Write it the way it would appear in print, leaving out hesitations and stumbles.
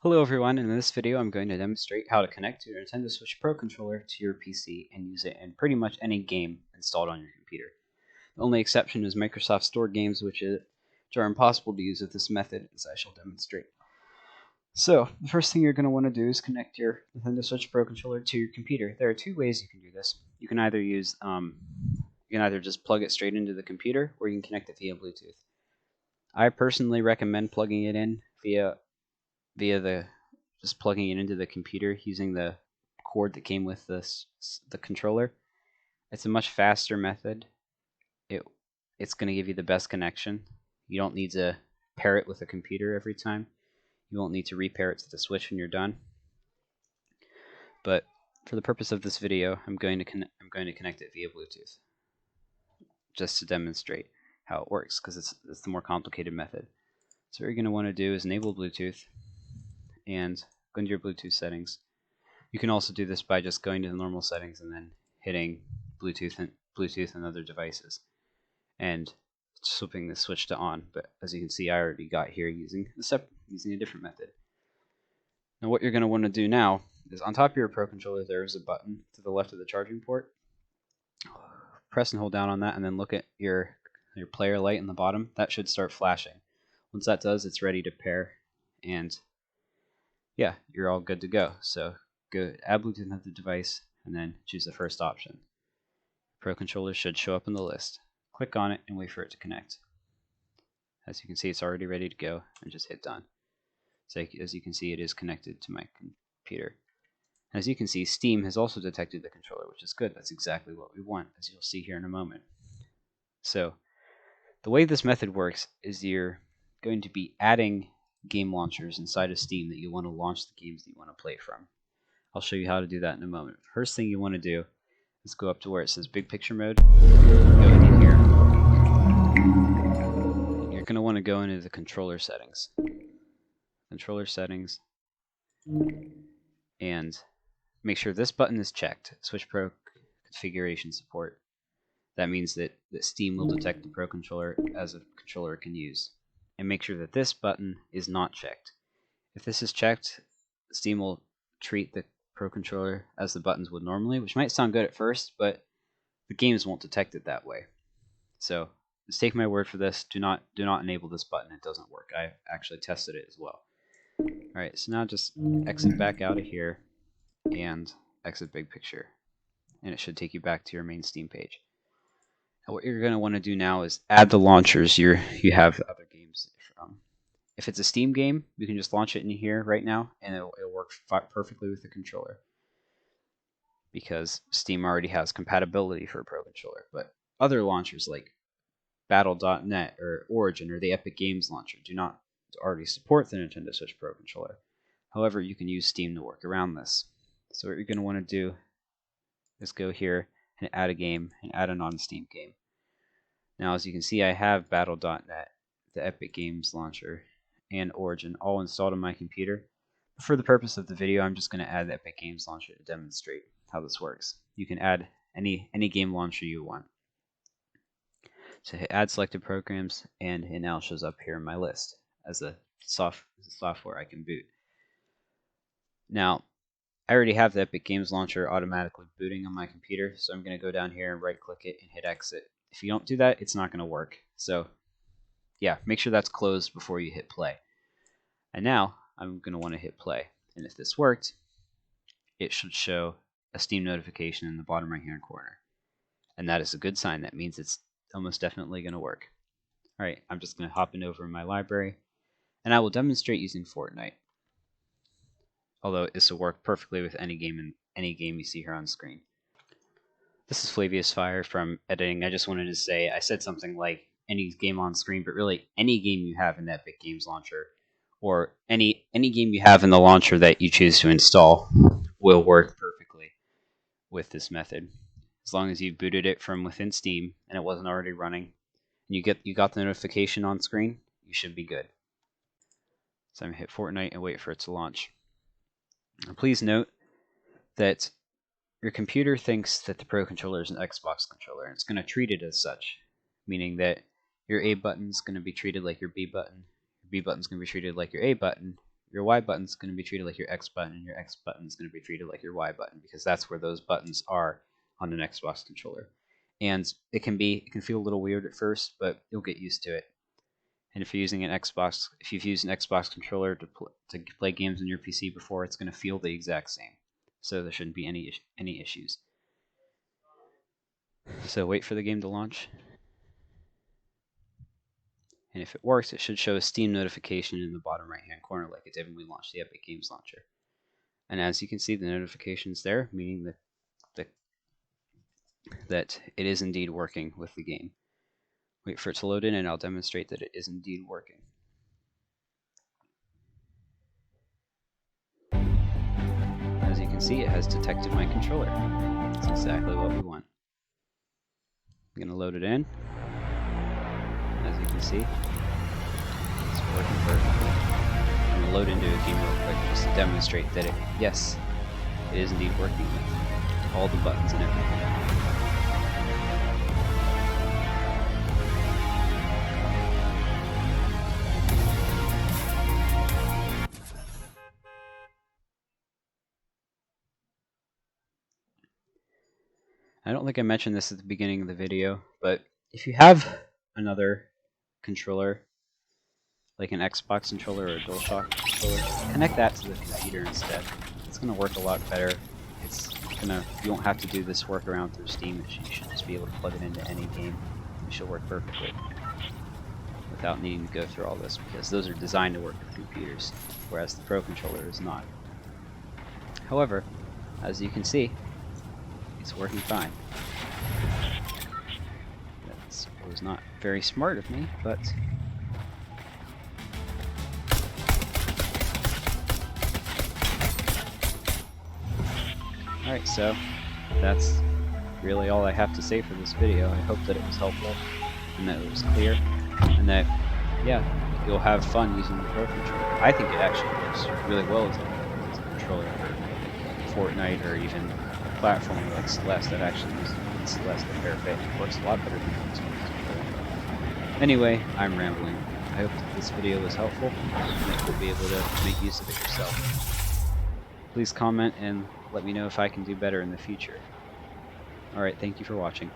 Hello everyone, in this video I'm going to demonstrate how to connect your Nintendo Switch Pro controller to your PC and use it in pretty much any game installed on your computer. The only exception is Microsoft Store games, which are impossible to use with this method, as I shall demonstrate. So, the first thing you're going to want to do is connect your Nintendo Switch Pro controller to your computer. There are two ways you can do this. You can either just plug it straight into the computer, or you can connect it via Bluetooth. I personally recommend plugging it in via just plugging it into the computer using the cord that came with the controller. It's a much faster method. It's going to give you the best connection. You don't need to pair it with a computer every time. You won't need to repair it to the Switch when you're done. But for the purpose of this video, I'm going to connect it via Bluetooth, just to demonstrate how it works, because it's the more complicated method. So what you're going to want to do is enable Bluetooth and go into your Bluetooth settings. You can also do this by just going to the normal settings and then hitting Bluetooth and other devices and flipping the switch to on. But as you can see, I already got here using a different method. Now what you're going to want to do now is on top of your Pro controller there is a button to the left of the charging port. Press and hold down on that and then look at your player light in the bottom. That should start flashing. Once that does, it's ready to pair, and yeah, you're all good to go. So go add Bluetooth to the device and then choose the first option. Pro controller should show up in the list. Click on it and wait for it to connect. As you can see, it's already ready to go, and just hit done. So as you can see, it is connected to my computer. As you can see, Steam has also detected the controller, which is good. That's exactly what we want, as you'll see here in a moment. So the way this method works is you're going to be adding game launchers inside of Steam that you want to launch the games that you want to play from. I'll show you how to do that in a moment. First thing you want to do is go up to where it says Big Picture Mode. Go in here. You're going to want to go into the controller settings. And make sure this button is checked. Switch Pro configuration support. That means that Steam will detect the Pro controller as a controller it can use. And make sure that this button is not checked. If this is checked, Steam will treat the Pro controller as the buttons would normally, which might sound good at first, but the games won't detect it that way. So just take my word for this. Do not enable this button. It doesn't work. I actually tested it as well. Alright, so now just exit back out of here and exit Big Picture. And it should take you back to your main Steam page. Now what you're going to want to do now is add the launchers you have other games from. If it's a Steam game, you can just launch it in here right now, and it'll work perfectly with the controller, because Steam already has compatibility for a Pro controller. But other launchers like Battle.net or Origin or the Epic Games launcher do not already support the Nintendo Switch Pro controller. However, you can use Steam to work around this. So what you're going to want to do is go here and add a game and add a non-Steam game. Now, as you can see, I have Battle.net, the Epic Games launcher, and Origin all installed on my computer. But for the purpose of the video, I'm just going to add the Epic Games launcher to demonstrate how this works. You can add any game launcher you want. So hit add selected programs, and it now shows up here in my list as a software I can boot. Now, I already have the Epic Games launcher automatically booting on my computer, so I'm going to go down here and right click it and hit exit. If you don't do that, it's not going to work. So yeah, make sure that's closed before you hit play. And now I'm going to want to hit play. And if this worked, it should show a Steam notification in the bottom right hand corner. And that is a good sign. That means it's almost definitely going to work. Alright, I'm just going to hop in over in my library, and I will demonstrate using Fortnite. Although this will work perfectly with any game you see here on screen. This is Flavius Fire from editing. I just wanted to say, I said something like any game on screen, but really any game you have in the Epic Games launcher, or any game you have in the launcher that you choose to install, will work perfectly with this method. As long as you booted it from within Steam and it wasn't already running, and you got the notification on screen, you should be good. So I'm going to hit Fortnite and wait for it to launch. Now please note that your computer thinks that the Pro controller is an Xbox controller, and it's going to treat it as such, meaning that your A button is going to be treated like your B button, your B button is going to be treated like your A button, your Y button is going to be treated like your X button, and your X button is going to be treated like your Y button, because that's where those buttons are on an Xbox controller. And it can feel a little weird at first, but you'll get used to it. And if you're using an Xbox, if you've used an Xbox controller to play games on your PC before, it's going to feel the exact same. So there shouldn't be any issues. So wait for the game to launch. And if it works, it should show a Steam notification in the bottom right-hand corner like it did when we launched the Epic Games Launcher. And as you can see, the notification's there, meaning that it is indeed working with the game. Wait for it to load in, and I'll demonstrate that it is indeed working. As you can see, it has detected my controller. That's exactly what we want. I'm going to load it in. As you can see, it's working perfectly. I'm going to load into a game real quick just to demonstrate that yes, it is indeed working with all the buttons and everything. I don't think I mentioned this at the beginning of the video, but if you have another controller, like an Xbox controller or a DualShock controller, connect that to the computer instead. It's going to work a lot better. You won't have to do this workaround through Steam. You should just be able to plug it into any game. It should work perfectly without needing to go through all this, because those are designed to work with computers, whereas the Pro controller is not. However, as you can see, it's working fine. That was not very smart of me, but alright, so that's really all I have to say for this video. I hope that it was helpful, and that it was clear, and that, yeah, you'll have fun using the Pro controller. I think it actually works really well as a controller for Fortnite or even a platform like Celeste. I've actually used Celeste a fair bit. It works a lot better than the Xbox. Anyway, I'm rambling. I hope that this video was helpful, and that you'll be able to make use of it yourself. Please comment and let me know if I can do better in the future. Alright, thank you for watching.